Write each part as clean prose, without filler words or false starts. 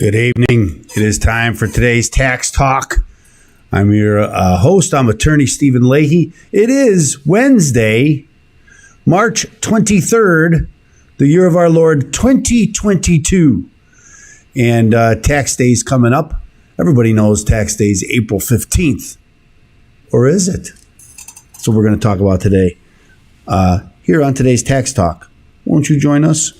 Good evening. It is time for today's Tax Talk. I'm your host. I'm attorney Stephen Leahy. It is Wednesday, March 23rd, the year of our Lord 2022. And tax day is coming up. Everybody knows tax day is April 15th. Or is it? That's what we're going to talk about today. Here on today's Tax Talk. Won't you join us?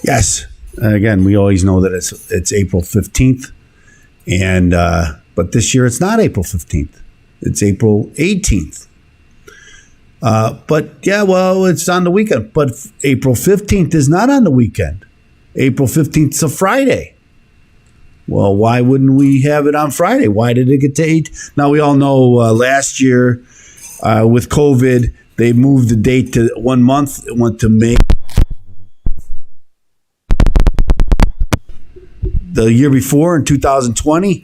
Yes. Again, we always know that it's April 15th, and but this year it's not April 15th. It's April 18th. But yeah, well, it's on the weekend. But April 15th is not on the weekend. April 15th is a Friday. Well, why wouldn't we have it on Friday? Why did it get to 8? Now, we all know last year with COVID, they moved the date to 1 month. It went to May. The year before, in 2020,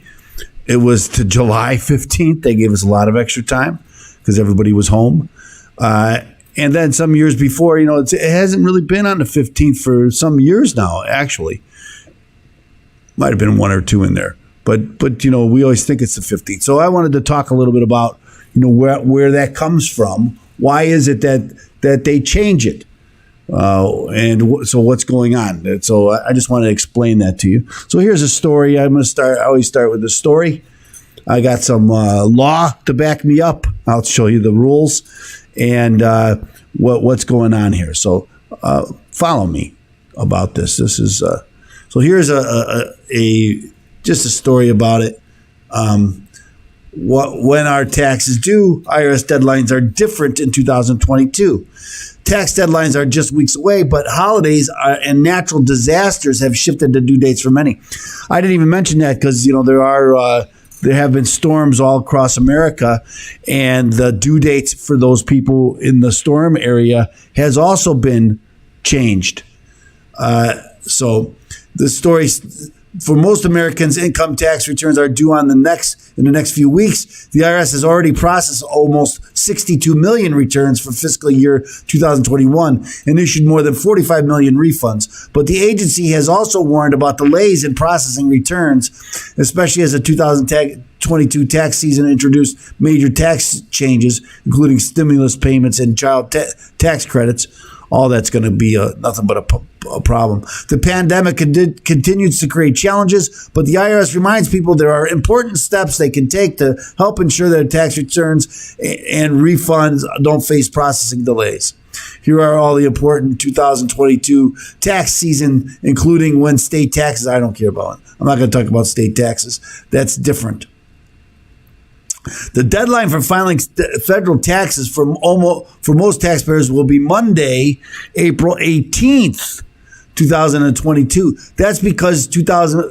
it was to July 15th. They gave us a lot of extra time because everybody was home. And then some years before, it hasn't really been on the 15th for some years now, actually. Might have been one or two in there. But we always think it's the 15th. So I wanted to talk a little bit about, where that comes from. Why is it that they change it? So what's going on? And so I just want to explain that to you. So here's a story. I always start with a story. I got some law to back me up. I'll show you the rules and what's going on here. So follow me about this. This is so here's just a story about it. When our taxes due, IRS deadlines are different in 2022. Tax deadlines are just weeks away, but holidays and natural disasters have shifted the due dates for many. I didn't even mention that because there have been storms all across America, and the due dates for those people in the storm area has also been changed. So the story. For most Americans, income tax returns are due in the next few weeks. The IRS has already processed almost 62 million returns for fiscal year 2021 and issued more than 45 million refunds. But the agency has also warned about delays in processing returns, especially as the 2022 tax season introduced major tax changes, including stimulus payments and child tax credits. All that's going to be nothing but a problem. The pandemic continues to create challenges, but the IRS reminds people there are important steps they can take to help ensure that tax returns and refunds don't face processing delays. Here are all the important 2022 tax season, including when state taxes. I don't care about it. I'm not going to talk about state taxes. That's different. The deadline for filing federal taxes for most taxpayers will be Monday, April 18th, 2022. That's because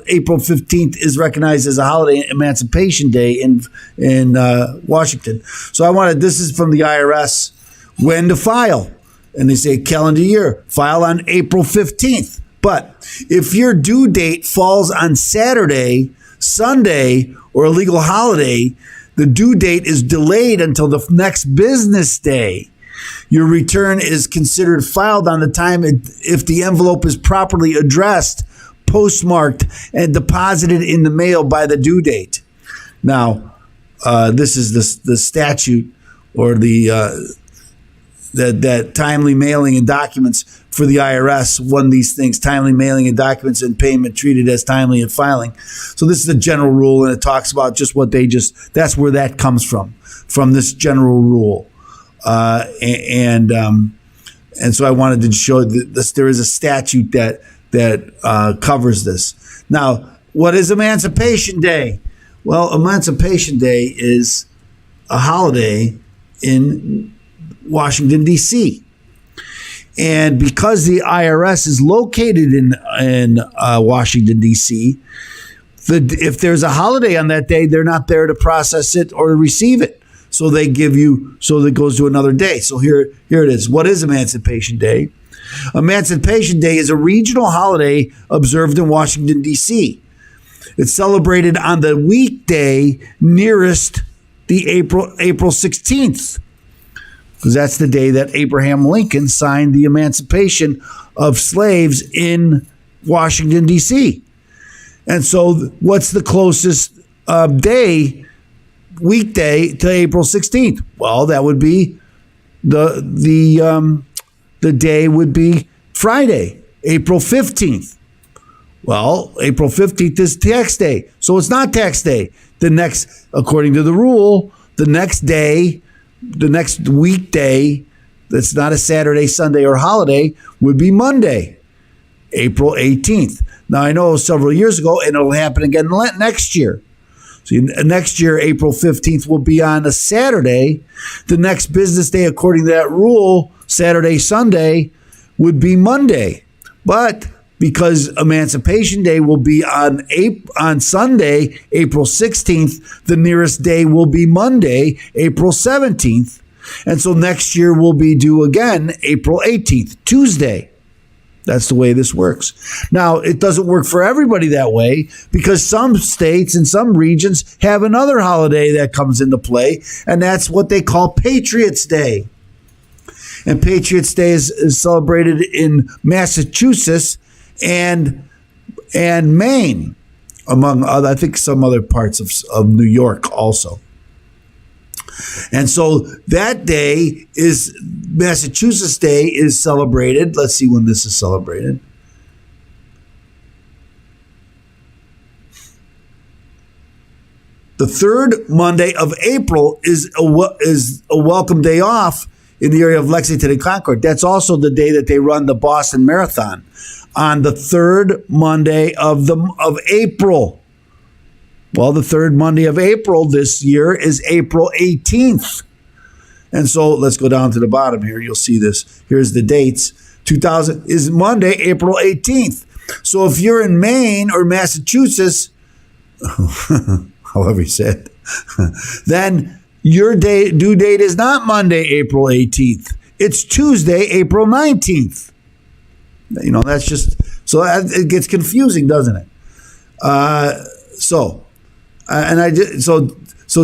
April 15th is recognized as a holiday, Emancipation Day in Washington. So this is from the IRS, when to file. And they say calendar year, file on April 15th. But if your due date falls on Saturday, Sunday, or a legal holiday, the due date is delayed until the next business day. Your return is considered filed on the time if the envelope is properly addressed, postmarked, and deposited in the mail by the due date. Now, this is the statute or that timely mailing and documents for the IRS. One of these things, timely mailing and documents and payment treated as timely in filing. So this is the general rule, and it talks about just that's where that comes from this general rule. And so I wanted to show this. There is a statute that covers this. Now, what is Emancipation Day? Well, Emancipation Day is a holiday in Washington, D.C. And because the IRS is located in Washington, D.C., if there's a holiday on that day, they're not there to process it or receive it. So they give you, so that goes to another day. So here it is. What is Emancipation Day? Emancipation Day is a regional holiday observed in Washington, D.C. It's celebrated on the weekday nearest the April 16th, because that's the day that Abraham Lincoln signed the emancipation of slaves in Washington, D.C. And so what's the closest weekday to April 16th? Well, that would be the day would be Friday, April 15th. Well, April 15th is tax day, so it's not tax day. According to the rule, the next weekday that's not a Saturday, Sunday, or holiday would be Monday, April 18th. Now, I know several years ago, and it'll happen again next year. So next year, April 15th will be on a Saturday. The next business day, according to that rule, Saturday, Sunday, would be Monday. But because Emancipation Day will be on Sunday, April 16th, the nearest day will be Monday, April 17th. And so next year will be due again, April 18th, Tuesday. That's the way this works. Now, it doesn't work for everybody that way, because some states and some regions have another holiday that comes into play, and that's what they call Patriots Day. And Patriots Day is celebrated in Massachusetts and Maine, among other, I think some other parts of New York also. And so that day is Massachusetts Day is celebrated. Let's see when this is celebrated. The third Monday of April is a welcome day off in the area of Lexington and Concord. That's also the day that they run the Boston Marathon, on the third Monday of April. Well, the third Monday of April this year is April 18th. And so let's go down to the bottom here. You'll see this. Here's the dates. 2000 is Monday, April 18th. So if you're in Maine or Massachusetts, however you said, then your due date is not Monday, April 18th. It's Tuesday, April 19th. That's just, so it gets confusing, doesn't it? So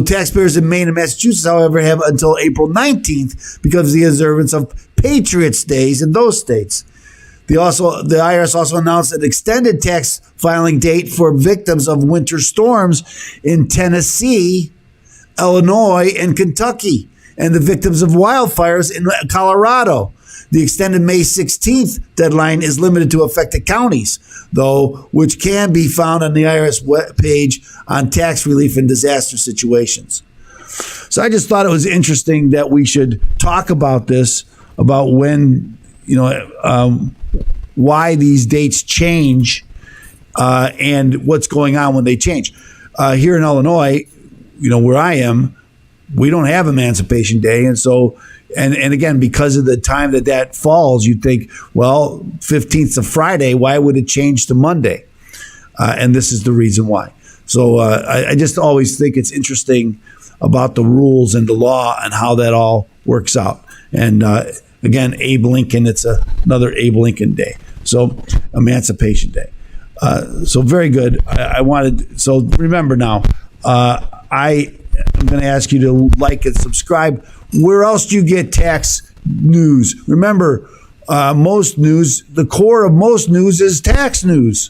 taxpayers in Maine and Massachusetts, however, have until April 19th because of the observance of Patriots Days in those states. The IRS also announced an extended tax filing date for victims of winter storms in Tennessee, Illinois, and Kentucky, and the victims of wildfires in Colorado. The extended May 16th deadline is limited to affected counties, though, which can be found on the IRS webpage on tax relief in disaster situations. So I just thought it was interesting that we should talk about this, about when, why these dates change and what's going on when they change. Here in Illinois, where I am, we don't have Emancipation Day. And so, and again, because of the time that falls, you'd think, well, 15th of Friday, why would it change to Monday? And this is the reason why. So I just always think it's interesting about the rules and the law and how that all works out. And again, Abe Lincoln, it's another Abe Lincoln Day. So Emancipation Day. So very good. So remember now, I'm going to ask you to like and subscribe. Where else do you get tax news? Remember, most news, the core of most news is tax news.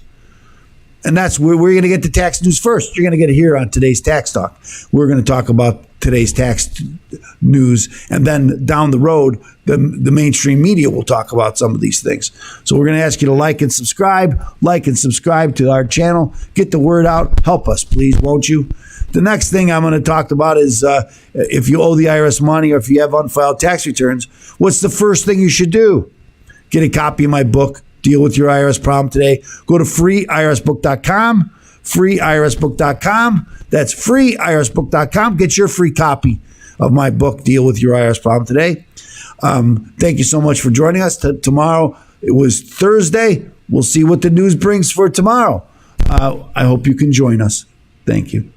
And that's where we're going to get the tax news first. You're going to get it here on today's Tax Talk. We're going to talk about today's tax news. And then down the road, the mainstream media will talk about some of these things. So we're going to ask you to like and subscribe to our channel. Get the word out. Help us, please, won't you? The next thing I'm going to talk about is if you owe the IRS money or if you have unfiled tax returns, what's the first thing you should do? Get a copy of my book, Deal with Your IRS Problem Today. Go to freeirsbook.com, freeirsbook.com. That's freeirsbook.com. Get your free copy of my book, Deal with Your IRS Problem Today. Thank you so much for joining us. Tomorrow, it was Thursday. We'll see what the news brings for tomorrow. I hope you can join us. Thank you.